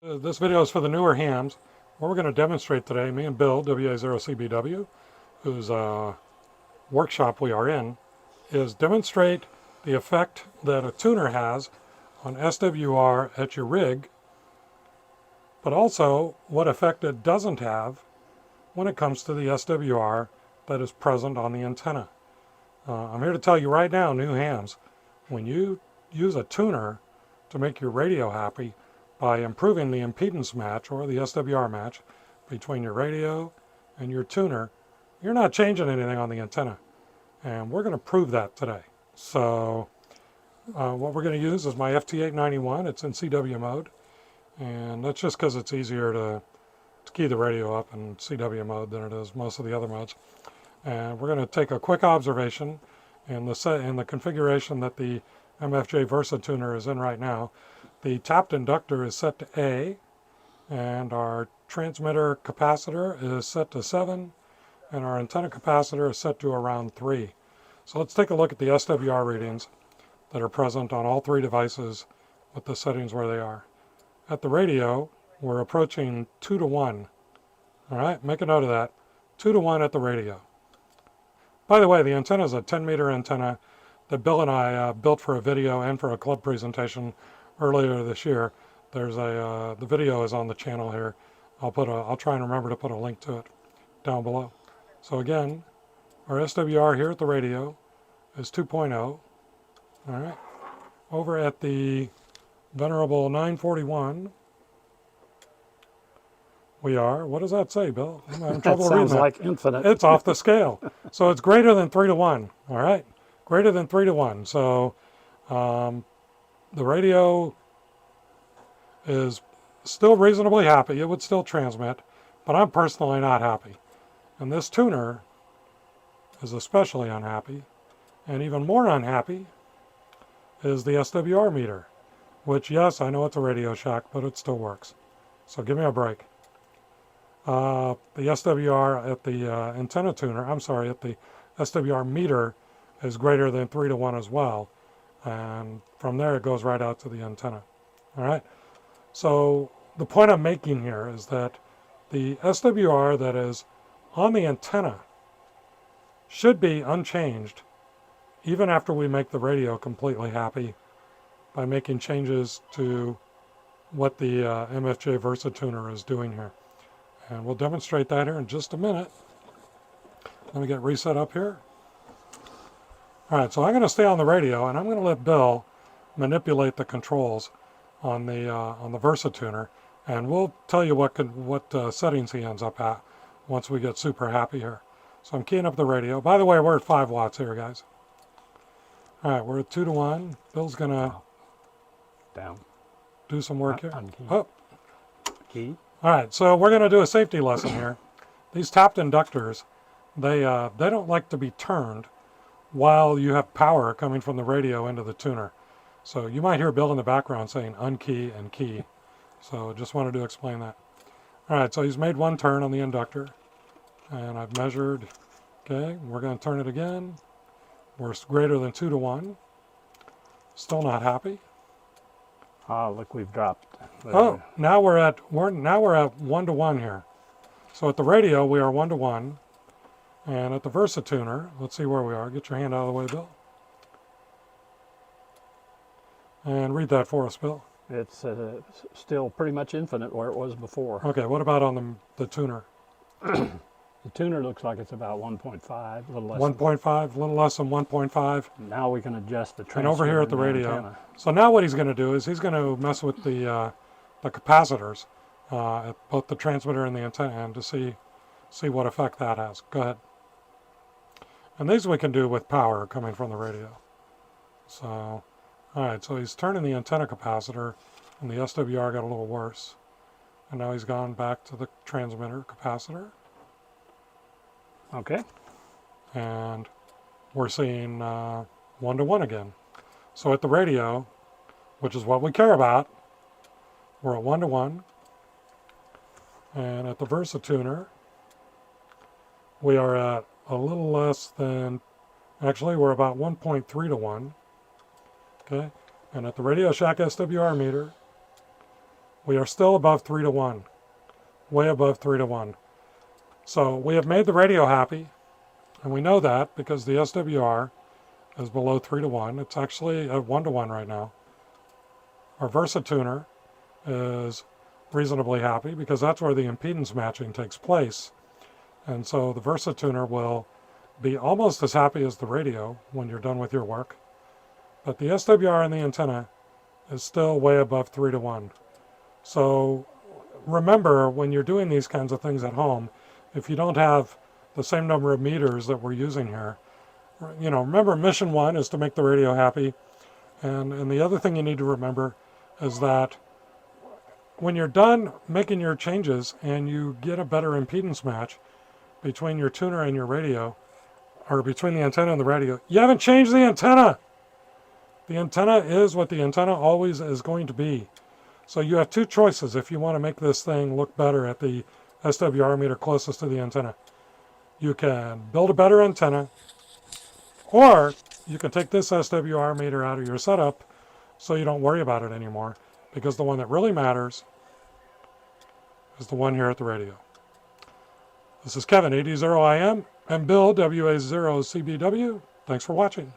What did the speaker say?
This video is for the newer hams. What we're going to demonstrate today, me and Bill, WA0CBW, whose workshop we are in, is demonstrate the effect that a tuner has on SWR at your rig, but also what effect it doesn't have when it comes to the SWR that is present on the antenna. I'm here to tell you right now, new hams, when you use a tuner to make your radio happy, by improving the impedance match or the SWR match between your radio and your tuner, you're not changing anything on the antenna. And we're going to prove that today. So what we're going to use is my FT891. It's in CW mode. And that's just because it's easier to key the radio up in CW mode than it is most of the other modes. And we're going to take a quick observation in the configuration that the MFJ Versa tuner is in right now. The tapped inductor is set to A, and our transmitter capacitor is set to 7, and our antenna capacitor is set to around 3. So let's take a look at the SWR readings that are present on all three devices with the settings where they are. At the radio, we're approaching 2 to 1. All right, make a note of that. 2 to 1 at the radio. By the way, the antenna is a 10-meter antenna that Bill and I built for a video and for a club presentation earlier this year. There's the video is on the channel here. I'll try and remember to put a link to it down below. So again, our SWR here at the radio is 2.0. All right. Over at the venerable 941, we are, what does that say, Bill? I'm having trouble reading that. Sounds like infinite. It's off the scale. So it's greater than 3 to 1. All right. Greater than 3 to 1. So the radio is still reasonably happy. It would still transmit, but I'm personally not happy. And this tuner is especially unhappy. And even more unhappy is the SWR meter, which, yes, I know it's a Radio Shack, but it still works. So give me a break. The SWR at the antenna tuner, I'm sorry, at the SWR meter is greater than 3 to 1 as well. And from there it goes right out to the antenna. All right. So the point I'm making here is that the SWR that is on the antenna should be unchanged even after we make the radio completely happy by making changes to what the MFJ Versa tuner is doing here. And we'll demonstrate that here in just a minute. Let me get reset up here. All right, so I'm going to stay on the radio, and I'm going to let Bill manipulate the controls on the Versa tuner, and we'll tell you what settings he ends up at once we get super happy here. So I'm keying up the radio. By the way, we're at 5 watts here, guys. All right, we're at 2 to 1. Bill's going to down. Do some work here. Oh. Key. All right, so we're going to do a safety lesson here. These tapped inductors, they don't like to be turned while you have power coming from the radio into the tuner. So you might hear Bill in the background saying unkey and key. So just wanted to explain that. All right, so he's made one turn on the inductor, and I've measured. Okay, we're going to turn it again. We're greater than 2 to 1. Still not happy. Ah, look, we've dropped. Oh, now we're at 1 to 1 here. So at the radio we are 1 to 1. And at the Versa tuner, let's see where we are. Get your hand out of the way, Bill. And read that for us, Bill. It's still pretty much infinite where it was before. Okay, what about on the tuner? The tuner looks like it's about 1.5, a little less. 1.5, a little less than 1.5. Now we can adjust the transmitter. And over here at the radio. Antenna. So now what he's going to do is he's going to mess with the capacitors at both the transmitter and the antenna and to see what effect that has. Go ahead. And these we can do with power coming from the radio. So, all right, so he's turning the antenna capacitor, and the SWR got a little worse. And now he's gone back to the transmitter capacitor. Okay. And we're seeing 1 to 1 again. So at the radio, which is what we care about, we're at 1 to 1. And at the Versa tuner, we are at a little less than, actually we're about 1.3 to 1. Okay, and at the Radio Shack SWR meter, we are still above 3 to 1, way above 3 to 1. So we have made the radio happy, and we know that because the SWR is below 3 to 1. It's actually at 1 to 1 right now. Our VersaTuner is reasonably happy because that's where the impedance matching takes place. And so the VersaTuner will be almost as happy as the radio when you're done with your work. But the SWR and the antenna is still way above 3 to 1. So remember, when you're doing these kinds of things at home, if you don't have the same number of meters that we're using here, remember mission one is to make the radio happy. And the other thing you need to remember is that when you're done making your changes and you get a better impedance match between your tuner and your radio, or between the antenna and the radio, you haven't changed the antenna. The antenna is what the antenna always is going to be. So you have two choices if you want to make this thing look better at the SWR meter closest to the antenna. You can build a better antenna, or you can take this SWR meter out of your setup so you don't worry about it anymore, because the one that really matters is the one here at the radio. This is Kevin, AD0IM, and Bill, WA0CBW. Thanks for watching.